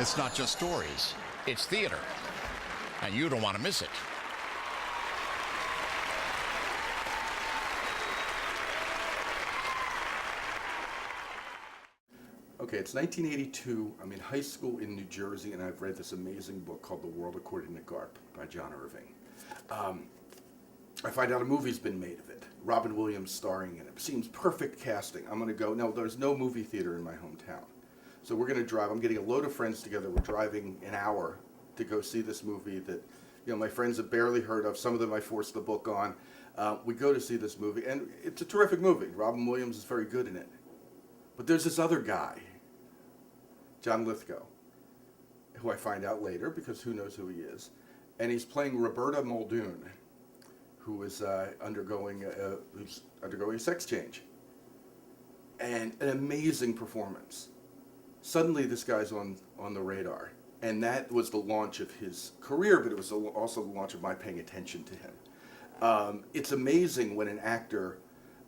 It's not just stories, it's theater. And you don't want to miss it. Okay, it's 1982. I'm in high school in New Jersey, and I've read this amazing book called The World According to Garp by John Irving. I find out a movie's been made of it. Robin Williams starring in it. Seems perfect casting. I'm going to go. No, there's no movie theater in my hometown. So we're going to drive. I'm getting a load of friends together. We're driving an hour to go see this movie that, my friends have barely heard of. Some of them I forced the book on. We go to see this movie, and it's a terrific movie. Robin Williams is very good in it. But there's this other guy, John Lithgow, who I find out later, because who knows who he is. And he's playing Roberta Muldoon, who is undergoing a sex change. And an amazing performance. Suddenly this guy's on the radar. And that was the launch of his career, but it was also the launch of my paying attention to him. It's amazing when an actor,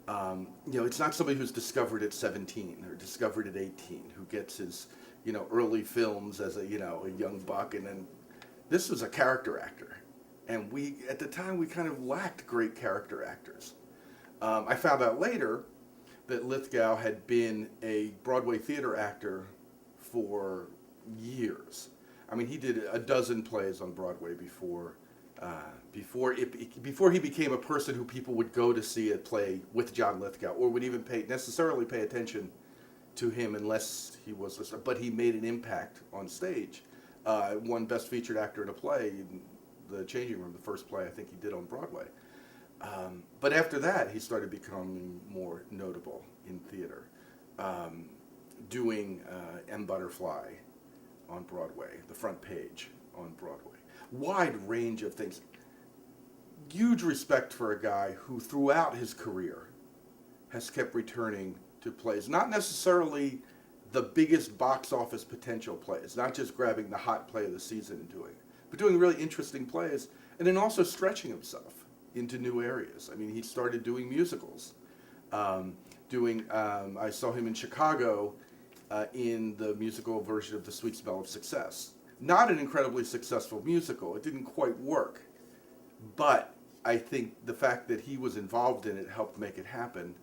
it's not somebody who's discovered at 17 or discovered at 18, who gets his, early films as a young buck, and then this was a character actor. And at the time, we kind of lacked great character actors. I found out later that Lithgow had been a Broadway theater actor for years. I mean, he did a dozen plays on Broadway before he became a person who people would go to see a play with John Lithgow, or would even necessarily pay attention to him unless he was a star. But he made an impact on stage. Won Best Featured Actor in a Play, The Changing Room, the first play I think he did on Broadway. But after that, he started becoming more notable in theater, doing M. Butterfly on Broadway, The Front Page on Broadway. Wide range of things. Huge respect for a guy who throughout his career has kept returning to plays. Not necessarily the biggest box office potential plays, not just grabbing the hot play of the season and doing it, but doing really interesting plays, and then also stretching himself into new areas. I mean, he started doing musicals. I saw him in Chicago in the musical version of The Sweet Smell of Success. Not an incredibly successful musical. It didn't quite work. But I think the fact that he was involved in it helped make it happen.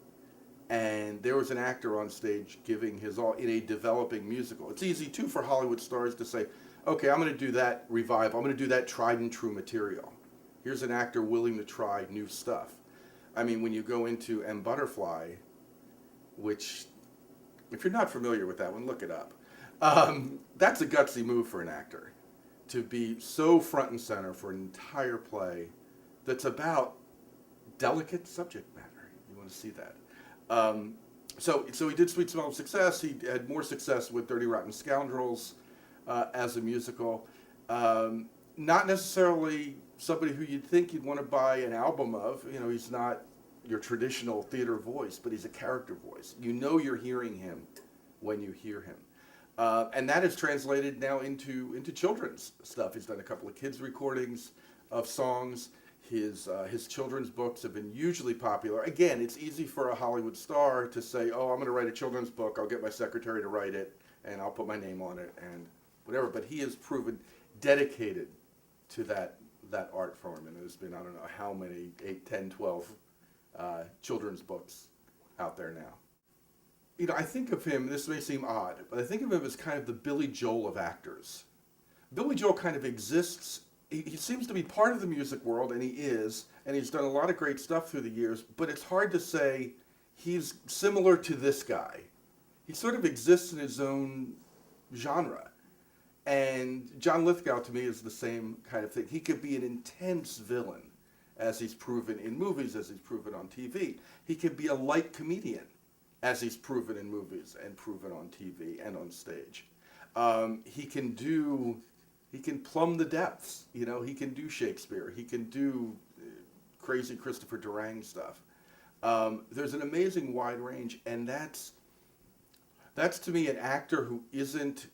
And there was an actor on stage giving his all in a developing musical. It's easy, too, for Hollywood stars to say, okay, I'm going to do that revival. I'm going to do that tried and true material. Here's an actor willing to try new stuff. I mean, when you go into M. Butterfly, which, if you're not familiar with that one, look it up. That's a gutsy move for an actor, to be so front and center for an entire play that's about delicate subject matter. You want to see that. So he did Sweet Smell of Success. He had more success with Dirty Rotten Scoundrels as a musical. Not necessarily somebody who you'd think you'd want to buy an album of. He's not your traditional theater voice, but he's a character voice. You're hearing him when you hear him. And that is translated now into children's stuff. He's done a couple of kids' recordings of songs. His children's books have been hugely popular. Again, it's easy for a Hollywood star to say, oh, I'm going to write a children's book. I'll get my secretary to write it, and I'll put my name on it, and whatever. But he has proven dedicated to that art form. And there's been, I don't know how many, 8, 10, 12 children's books out there now. I think of him, this may seem odd, but I think of him as kind of the Billy Joel of actors. Billy Joel kind of exists. He seems to be part of the music world, and he is, and he's done a lot of great stuff through the years, but it's hard to say he's similar to this guy. He sort of exists in his own genre. And John Lithgow, to me, is the same kind of thing. He could be an intense villain, as he's proven in movies, as he's proven on TV. He could be a light comedian, as he's proven in movies and proven on TV and on stage. He can plumb the depths. He can do Shakespeare. He can do crazy Christopher Durang stuff. There's an amazing wide range, and that's to me an actor who isn't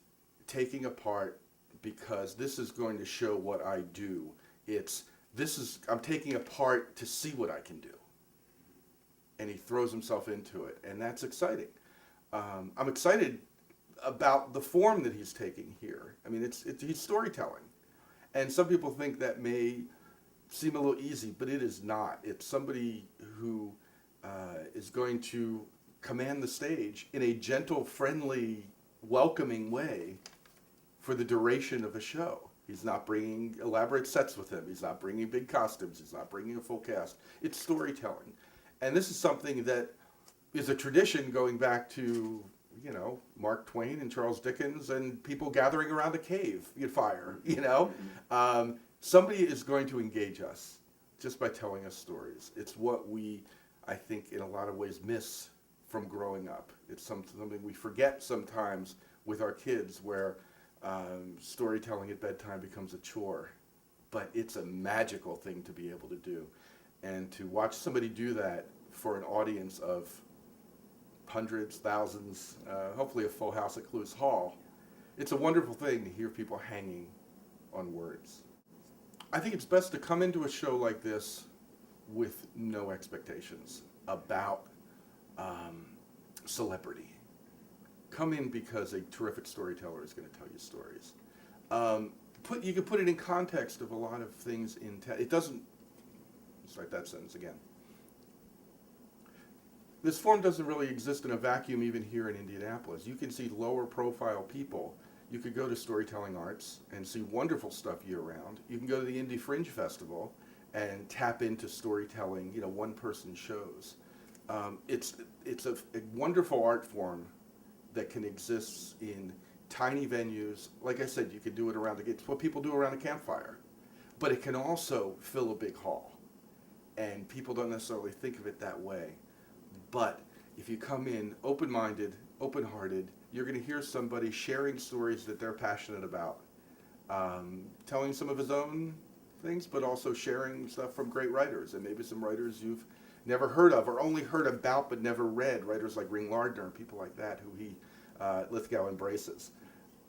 taking a part because this is going to show what I do. I'm taking a part to see what I can do. And he throws himself into it, and that's exciting. I'm excited about the form that he's taking here. I mean, he's storytelling, and some people think that may seem a little easy, but it is not. It's somebody who is going to command the stage in a gentle, friendly, welcoming way for the duration of a show. He's not bringing elaborate sets with him. He's not bringing big costumes. He's not bringing a full cast. It's storytelling. And this is something that is a tradition going back to, Mark Twain and Charles Dickens and people gathering around a cave fire, Somebody is going to engage us just by telling us stories. It's what we, I think, in a lot of ways miss from growing up. It's something we forget sometimes with our kids, where storytelling at bedtime becomes a chore. But it's a magical thing to be able to do. And to watch somebody do that for an audience of hundreds, thousands, hopefully a full house at Clues Hall, it's a wonderful thing to hear people hanging on words. I think it's best to come into a show like this with no expectations about celebrity. Come in because a terrific storyteller is going to tell you stories. You can put it in context of a lot of things in it doesn't. Let's write that sentence again. This form doesn't really exist in a vacuum even here in Indianapolis. You can see lower profile people. You could go to Storytelling Arts and see wonderful stuff year round. You can go to the Indie Fringe Festival and tap into storytelling, one-person shows. It's a wonderful art form that can exist in tiny venues. Like I said, you can do it it's what people do around a campfire. But it can also fill a big hall. And people don't necessarily think of it that way. But if you come in open-minded, open-hearted, you're going to hear somebody sharing stories that they're passionate about, telling some of his own things, but also sharing stuff from great writers, and maybe some writers you've never heard of or only heard about but never read, writers like Ring Lardner and people like that who Lithgow embraces.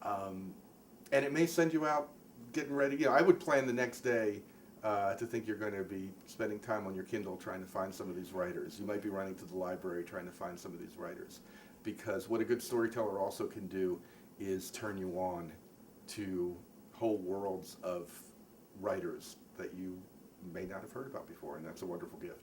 And it may send you out getting ready. I would plan the next day to think you're going to be spending time on your Kindle trying to find some of these writers. You might be running to the library trying to find some of these writers. Because what a good storyteller also can do is turn you on to whole worlds of writers that you may not have heard about before, and that's a wonderful gift.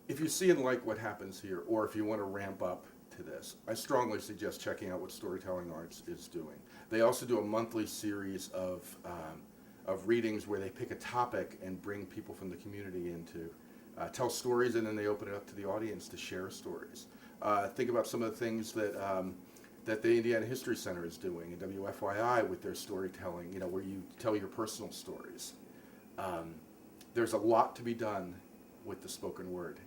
If you see and like what happens here, or if you want to ramp up to this, I strongly suggest checking out what Storytelling Arts is doing. They also do a monthly series of readings where they pick a topic and bring people from the community in to tell stories, and then they open it up to the audience to share stories. Think about some of the things that the Indiana History Center is doing, and WFYI with their storytelling, where you tell your personal stories. There's a lot to be done with the spoken word,